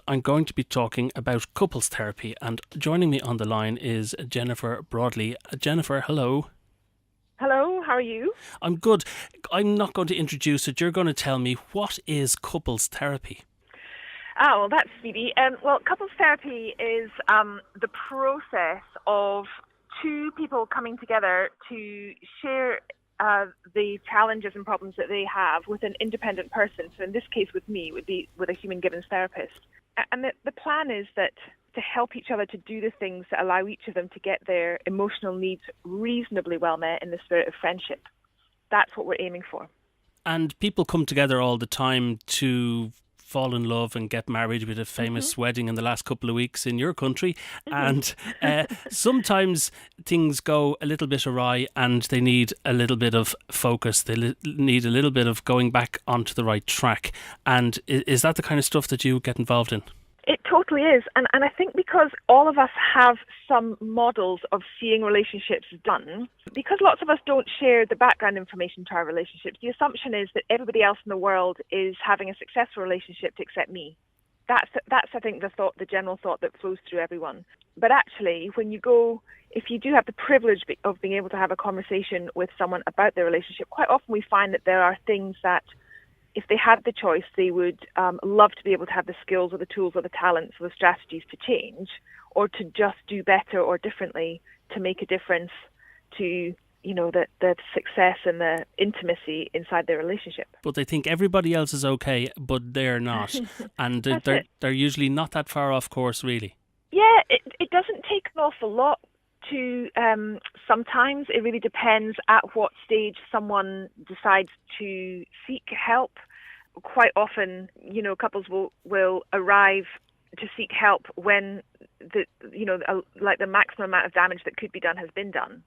I'm going to be talking about couples therapy, and joining me on the line is Jennifer Broadley. Jennifer, hello. Hello, how are you? I'm good. I'm not going to introduce it. You're going to tell me, what is couples therapy? Well, that's speedy. Well, couples therapy is the process of two people coming together to share the challenges and problems that they have with an independent person. So in this case, with me, it would be with a human givens therapist. And the plan is that to help each other to do the things that allow each of them to get their emotional needs reasonably well met in the spirit of friendship. That's what we're aiming for. And people come together all the time to fall in love and get married, with a famous wedding in the last couple of weeks in your country. And sometimes things go a little bit awry and they need a little bit of focus. They need a little bit of going back onto the right track. And is that the kind of stuff that you get involved in? It totally is. And I think because all of us have some models of seeing relationships done, because lots of us don't share the background information to our relationships, the assumption is that everybody else in the world is having a successful relationship except me. That's I think, the general thought that flows through everyone. But actually, if you do have the privilege of being able to have a conversation with someone about their relationship, quite often we find that there are things that, if they had the choice, they would love to be able to have the skills or the tools or the talents or the strategies to change, or to just do better or differently to make a difference to, the success and the intimacy inside their relationship. But they think everybody else is okay, but they're not. And they're usually not that far off course, really. Yeah, it doesn't take an awful lot to sometimes. It really depends at what stage someone decides to seek help. Quite often, couples will arrive to seek help when the maximum amount of damage that could be done has been done,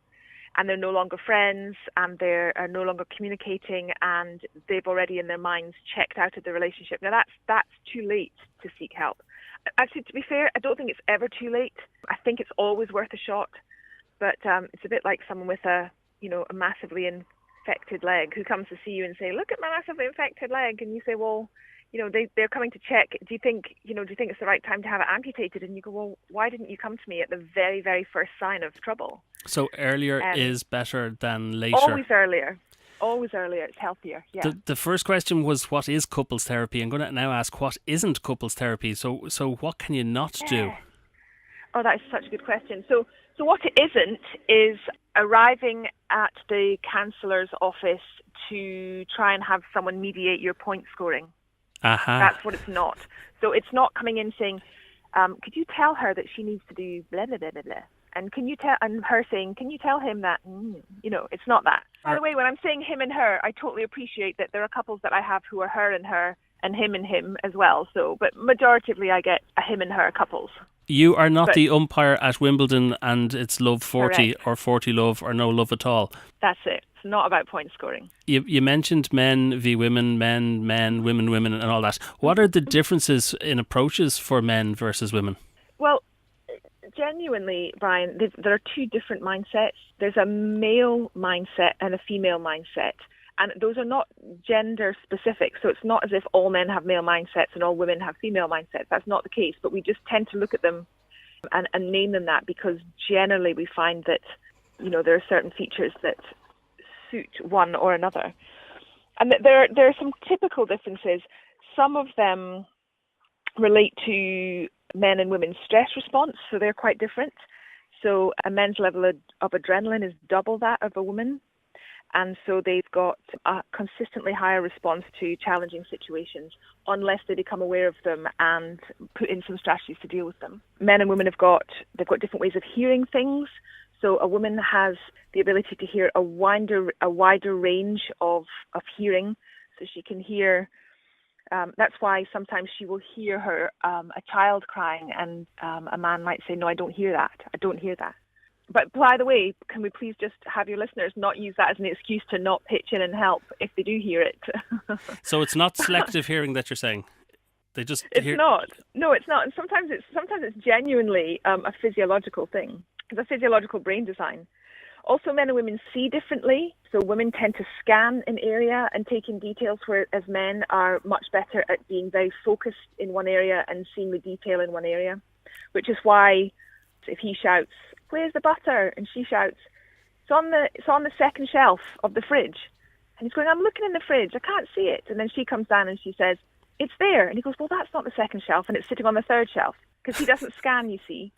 and they're no longer friends, and they're no longer communicating, and they've already in their minds checked out of the relationship. Now that's too late to seek help. Actually, to be fair, I don't think it's ever too late. I think it's always worth a shot. But it's a bit like someone with a massively infected leg who comes to see you and say, "Look at my massively infected leg," and you say, "Well, they're coming to check. Do you think it's the right time to have it amputated?" And you go, "Well, why didn't you come to me at the very, very first sign of trouble?" So earlier is better than later. Always earlier. Always earlier. It's healthier. Yeah. The first question was, what is couples therapy? I'm going to now ask, what isn't couples therapy? So what can you not do? Oh, that is such a good question. So what it isn't is arriving at the counsellor's office to try and have someone mediate your point scoring. That's what it's not. So it's not coming in saying, could you tell her that she needs to do blah, blah, blah, blah, blah. And her saying, can you tell him that, it's not that. By the way, when I'm saying him and her, I totally appreciate that there are couples that I have who are her and her and him as well. So, but majoritively I get a him and her couples. You are not the umpire at Wimbledon and it's love 40 correct. Or 40 love or no love at all. That's it. It's not about point scoring. You mentioned men v women, men, women, and all that. What are the differences in approaches for men versus women? Well, genuinely, Brian, there are two different mindsets. There's a male mindset and a female mindset. And those are not gender specific. So it's not as if all men have male mindsets and all women have female mindsets. That's not the case. But we just tend to look at them and name them that because generally we find that, there are certain features that suit one or another. And there are some typical differences. Some of them relate to men and women's stress response. So they're quite different. So a men's level of adrenaline is double that of a woman. And so they've got a consistently higher response to challenging situations unless they become aware of them and put in some strategies to deal with them. Men and women they've got different ways of hearing things. So a woman has the ability to hear a wider range of hearing. So she can hear, that's why sometimes she will hear a child crying and a man might say, "No, I don't hear that. I don't hear that." But by the way, can we please just have your listeners not use that as an excuse to not pitch in and help if they do hear it? So it's not selective hearing that you're saying? It's not. No, it's not. And sometimes it's genuinely a physiological thing. It's a physiological brain design. Also, men and women see differently. So women tend to scan an area and take in details, whereas men are much better at being very focused in one area and seeing the detail in one area, which is why if he shouts, "Where's the butter?" and she shouts, it's on the second shelf of the fridge. And he's going, "I'm looking in the fridge, I can't see it." And then she comes down and she says, "It's there." And he goes, "Well, that's not the second shelf, and it's sitting on the third shelf." Because he doesn't scan, you see.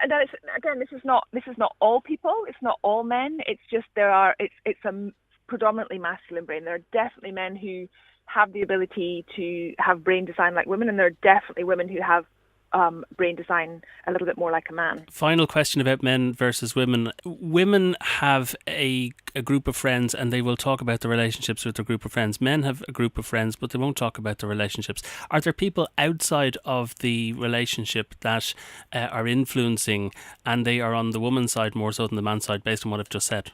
And then this is not all people, it's not all men. It's just it's a predominantly masculine brain. There are definitely men who have the ability to have brain design like women, and there are definitely women who have brain design a little bit more like a man. Final question about men versus women. Women have a group of friends and they will talk about the relationships with their group of friends. Men have a group of friends but they won't talk about the relationships. Are there people outside of the relationship that are influencing, and they are on the woman's side more so than the man's side, based on what I've just said?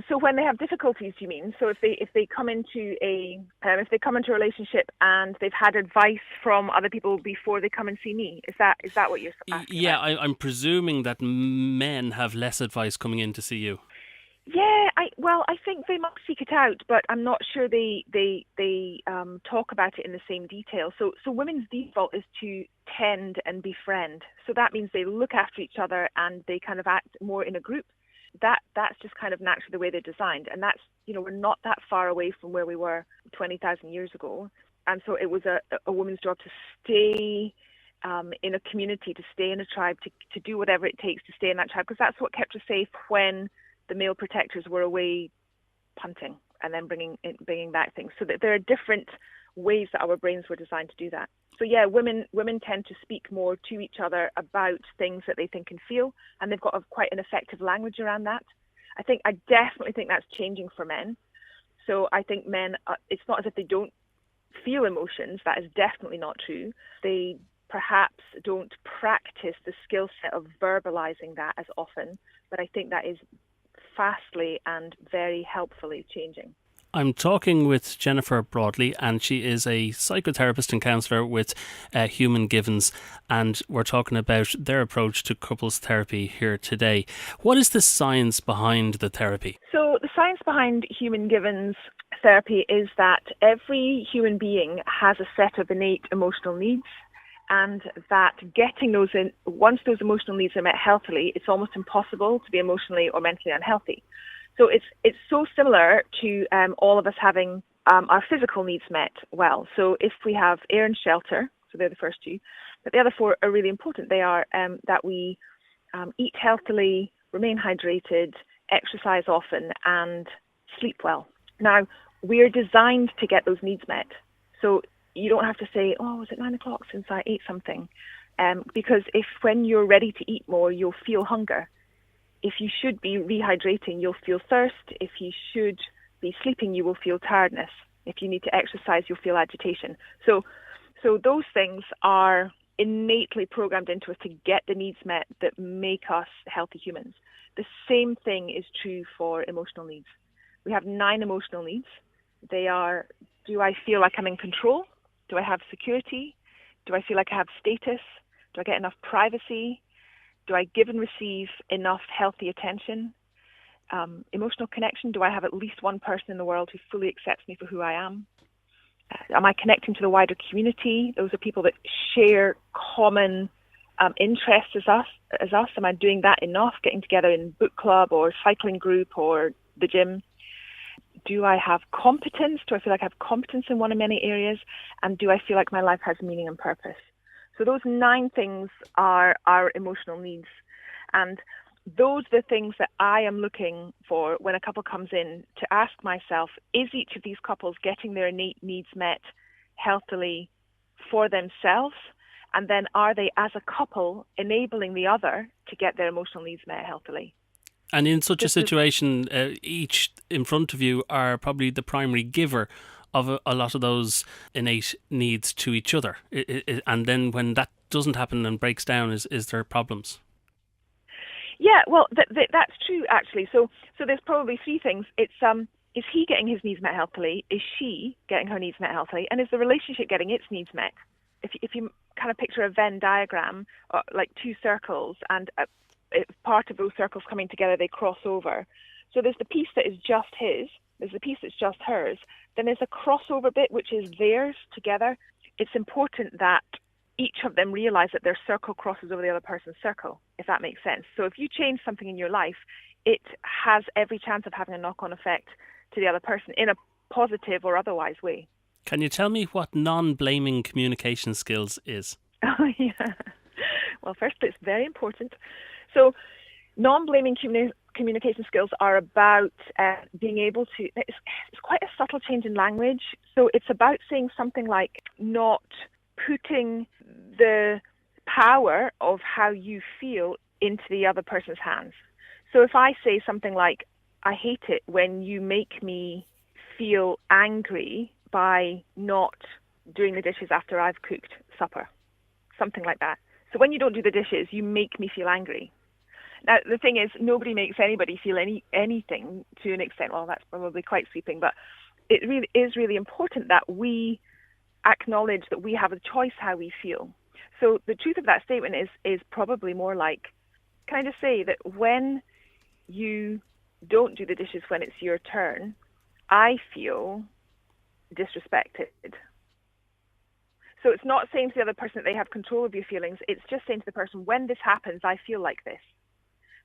So when they have difficulties, you mean? So if they come into a relationship and they've had advice from other people before they come and see me, is that what you're asking? Yeah, I'm presuming that men have less advice coming in to see you. Yeah, I think they must seek it out, but I'm not sure they talk about it in the same detail. So women's default is to tend and befriend. So that means they look after each other and they kind of act more in a group. That's just kind of naturally the way they're designed, and that's, we're not that far away from where we were 20,000 years ago, and so it was a woman's job to stay in a community, to stay in a tribe, to do whatever it takes to stay in that tribe, because that's what kept us safe when the male protectors were away punting and then bringing back things. So that there are different ways that our brains were designed to do that. So yeah, women tend to speak more to each other about things that they think and feel, and they've got quite an effective language around that. I definitely think that's changing for men. So I think men, it's not as if they don't feel emotions. That is definitely not true. They perhaps don't practice the skill set of verbalizing that as often, but I think that is fastly and very helpfully changing. I'm talking with Jennifer Broadley, and she is a psychotherapist and counsellor with Human Givens, and we're talking about their approach to couples therapy here today. What is the science behind the therapy? So the science behind Human Givens therapy is that every human being has a set of innate emotional needs, and that getting those in, once those emotional needs are met healthily, it's almost impossible to be emotionally or mentally unhealthy. So it's so similar to all of us having our physical needs met well. So if we have air and shelter, so they're the first two, but the other four are really important. They are that we eat healthily, remain hydrated, exercise often, and sleep well. Now, we're designed to get those needs met. So you don't have to say, "Oh, was it 9 o'clock since I ate something?" Because if when you're ready to eat more, you'll feel hunger. If you should be rehydrating, you'll feel thirst. If you should be sleeping, you will feel tiredness. If you need to exercise, you'll feel agitation. So those things are innately programmed into us to get the needs met that make us healthy humans. The same thing is true for emotional needs. We have 9 emotional needs. They are, do I feel like I'm in control? Do I have security? Do I feel like I have status? Do I get enough privacy? Do I give and receive enough healthy attention? Emotional connection, do I have at least one person in the world who fully accepts me for who I am? Am I connecting to the wider community? Those are people that share common interests as us. Am I doing that enough, getting together in book club or cycling group or the gym? Do I have competence? Do I feel like I have competence in one of many areas? And do I feel like my life has meaning and purpose? So those 9 things are our emotional needs. And those are the things that I am looking for when a couple comes in, to ask myself, is each of these couples getting their innate needs met healthily for themselves? And then are they, as a couple, enabling the other to get their emotional needs met healthily? And in such a situation, each in front of you are probably the primary giver of a lot of those innate needs to each other. And then when that doesn't happen and breaks down, is there problems? Yeah, well, that's true, actually. So there's probably 3 things. It's is he getting his needs met healthily? Is she getting her needs met healthily? And is the relationship getting its needs met? If you kind of picture a Venn diagram, like 2 circles, and if part of those circles coming together, they cross over. So there's the piece that is just his, there's the piece that's just hers, then there's a crossover bit which is theirs together. It's important that each of them realize that their circle crosses over the other person's circle, if that makes sense. So if you change something in your life, it has every chance of having a knock-on effect to the other person in a positive or otherwise way. Can you tell me what non-blaming communication skills is? Oh, yeah. Well, firstly, it's very important. So non-blaming communication skills are about being able to, it's quite a subtle change in language. So it's about saying something like not putting the power of how you feel into the other person's hands. So if I say something like, I hate it when you make me feel angry by not doing the dishes after I've cooked supper, something like that. So when you don't do the dishes, you make me feel angry. Now, the thing is, nobody makes anybody feel anything to an extent. Well, that's probably quite sweeping, but it really is really important that we acknowledge that we have a choice how we feel. So the truth of that statement is probably more like, can I just say that when you don't do the dishes when it's your turn, I feel disrespected. So it's not saying to the other person that they have control of your feelings. It's just saying to the person, when this happens, I feel like this.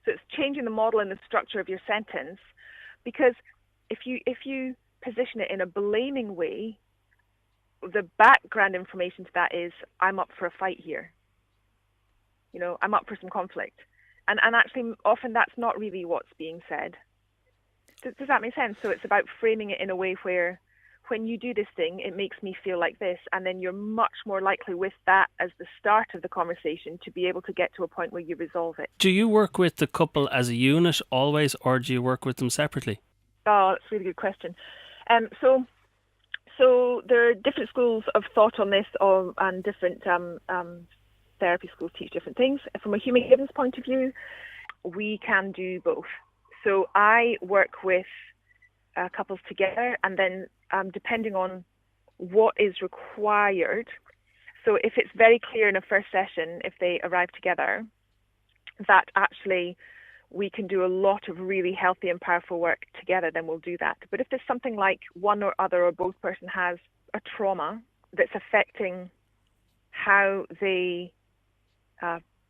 So it's changing the model and the structure of your sentence, because if you position it in a blaming way, the background information to that is, I'm up for a fight here. You know, I'm up for some conflict. And actually, often that's not really what's being said. Does that make sense? So it's about framing it in a way where, when you do this thing, it makes me feel like this, and then you're much more likely with that as the start of the conversation to be able to get to a point where you resolve it. Do you work with the couple as a unit always, or do you work with them separately? Oh, that's a really good question. So there are different schools of thought on this, and different therapy schools teach different things. From a human givens point of view, we can do both. So I work with couples together, and then depending on what is required. So if it's very clear in a first session, if they arrive together, that actually we can do a lot of really healthy and powerful work together, then we'll do that. But if there's something like one or other or both person has a trauma that's affecting how they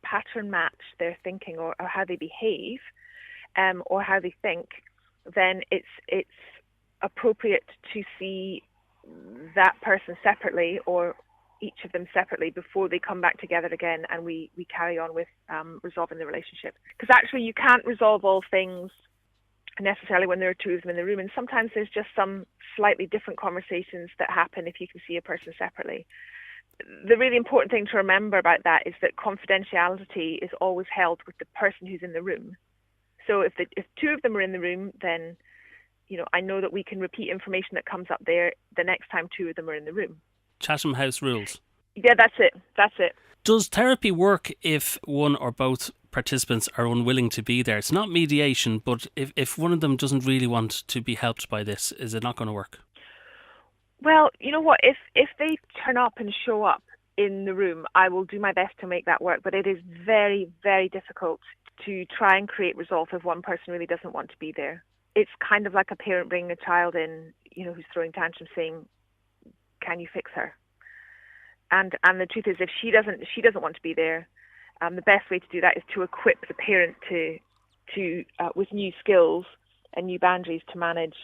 pattern match their thinking or how they behave, or how they think, then it's appropriate to see that person separately or each of them separately before they come back together again, and we carry on with resolving the relationship. Because actually you can't resolve all things necessarily when there are two of them in the room, and sometimes there's just some slightly different conversations that happen if you can see a person separately. The really important thing to remember about that is that confidentiality is always held with the person who's in the room. So if two of them are in the room, then I know that we can repeat information that comes up there the next time two of them are in the room. Chatham House rules. Yeah, that's it. Does therapy work if one or both participants are unwilling to be there? It's not mediation, but if one of them doesn't really want to be helped by this, is it not going to work? Well, you know what? If they turn up and show up in the room, I will do my best to make that work. But it is very, very difficult to try and create resolve if one person really doesn't want to be there. It's kind of like a parent bringing a child in, who's throwing tantrums, saying, "Can you fix her?" And the truth is, if she doesn't want to be there, the best way to do that is to equip the parent to with new skills and new boundaries to manage,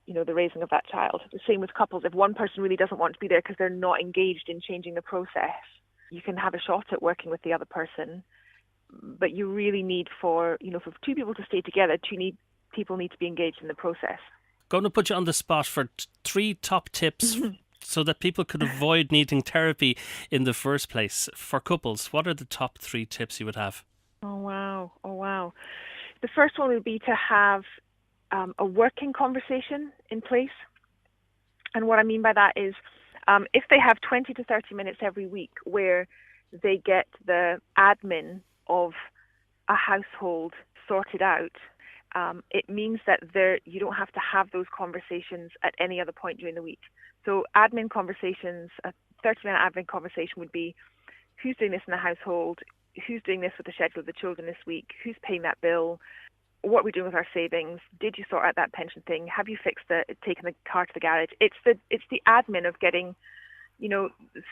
the raising of that child. The same with couples. If one person really doesn't want to be there because they're not engaged in changing the process, you can have a shot at working with the other person. But you really need for two people to stay together, people need to be engaged in the process. Going to put you on the spot for 3 top tips so that people could avoid needing therapy in the first place. For couples, what are the top 3 tips you would have? Oh, wow. The first one would be to have a working conversation in place. And what I mean by that is if they have 20 to 30 minutes every week where they get the admin of a household sorted out, it means that you don't have to have those conversations at any other point during the week. So admin conversations, a 30-minute admin conversation would be, who's doing this in the household? who's doing this with the schedule of the children this week, who's paying that bill, what are we doing with our savings, did you sort out that pension thing, have you taken the car to the garage. It's the admin of getting,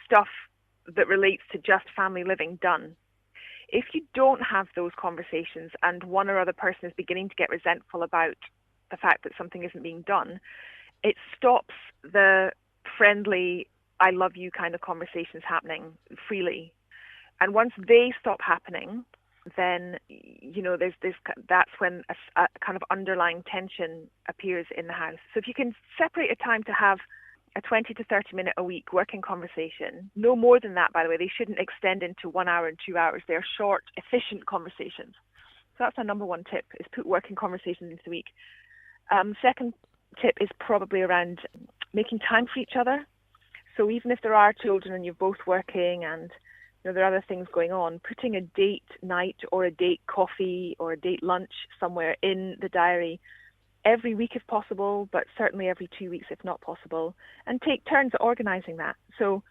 stuff that relates to just family living done. If you don't have those conversations and one or other person is beginning to get resentful about the fact that something isn't being done, it stops the friendly, I love you kind of conversations happening freely. And once they stop happening, then, that's when a kind of underlying tension appears in the house. So if you can separate a time to have a 20 to 30 minute a week working conversation, no more than that, by the way, they shouldn't extend into 1 hour and 2 hours. They're short, efficient conversations. So that's our number one tip, is put working conversations into the week. Second tip is probably around making time for each other. So even if there are children and you're both working and there are other things going on, putting a date night or a date coffee or a date lunch somewhere in the diary every week if possible, but certainly every 2 weeks if not possible, and take turns at organising that. So,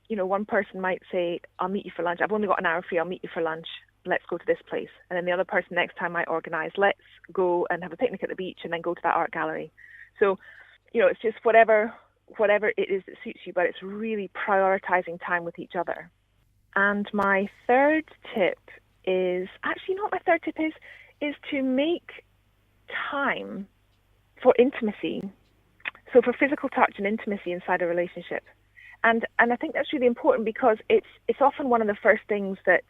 one person might say, I'll meet you for lunch. I've only got an hour free. I'll meet you for lunch. Let's go to this place. And then the other person next time might organise, let's go and have a picnic at the beach and then go to that art gallery. So, it's just whatever it is that suits you, but it's really prioritising time with each other. And my third tip is, actually not my third tip is to make time for intimacy. So for physical touch and intimacy inside a relationship. And I think that's really important because it's often one of the first things that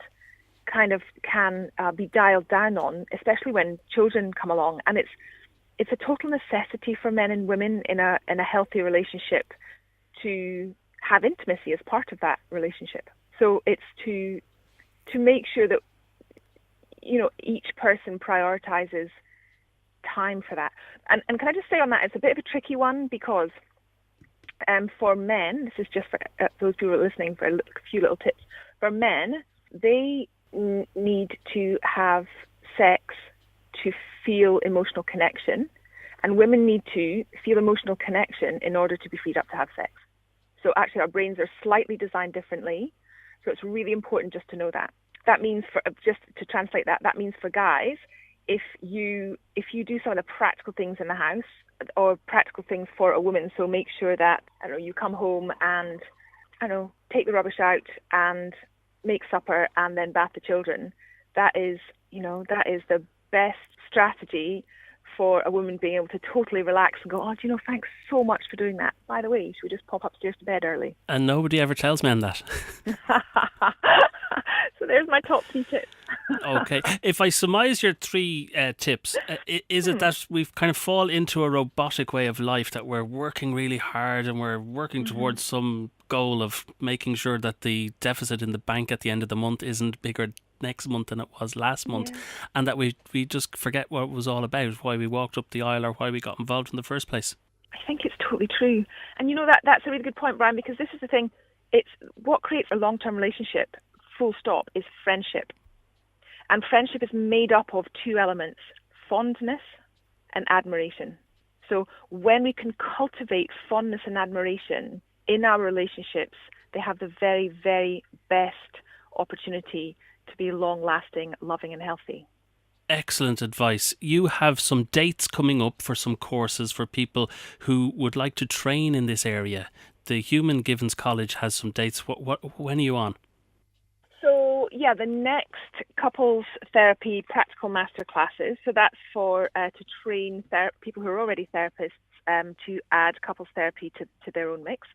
kind of can be dialed down on, especially when children come along. And it's a total necessity for men and women in a healthy relationship to have intimacy as part of that relationship. So it's to make sure that each person prioritizes time for that. And can I just say on that, it's a bit of a tricky one because for men, this is just for those people listening, for a few little tips. For men, they need to have sex to feel emotional connection, and women need to feel emotional connection in order to be freed up to have sex. So actually our brains are slightly designed differently, so it's really important just to know that. That means, just to translate that means for guys, if you do some of the practical things in the house or practical things for a woman, so make sure that, you come home and, take the rubbish out and make supper and then bath the children. That is the best strategy for a woman being able to totally relax and go, thanks so much for doing that. By the way, should we just pop upstairs to bed early? And nobody ever tells men that. So there's my top 3 tips. Okay. If I surmise your 3 tips, is it that we've kind of fall into a robotic way of life, that we're working really hard and we're working towards some goal of making sure that the deficit in the bank at the end of the month isn't bigger next month than it was last month, and that we just forget what it was all about, why we walked up the aisle or why we got involved in the first place? I think it's totally true. And that's a really good point, Brian, because this is the thing. It's what creates a long-term relationship, full stop, is friendship. And friendship is made up of 2 elements, fondness and admiration. So when we can cultivate fondness and admiration in our relationships, they have the very, very best opportunity to be long-lasting, loving and healthy. Excellent advice. You have some dates coming up for some courses for people who would like to train in this area. The Human Givens College has some dates. When are you on? So, the next couples therapy practical master classes. So that's for to train people who are already therapists to add couples therapy to their own mix.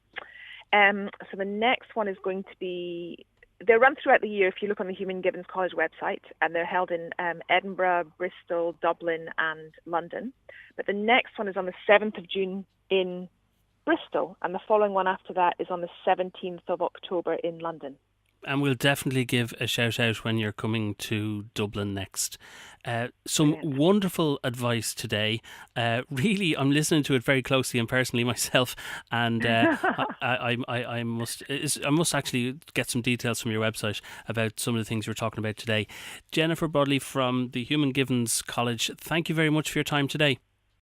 So the next one is going to be, they're run throughout the year if you look on the Human Givens College website, and they're held in Edinburgh, Bristol, Dublin and London. But the next one is on the 7th of June in Bristol, and the following one after that is on the 17th of October in London. And we'll definitely give a shout out when you're coming to Dublin next. Some wonderful advice today. Really, I'm listening to it very closely and personally myself, and I must actually get some details from your website about some of the things you were talking about today. Jennifer Broadley from the Human Givens College, thank you very much for your time today.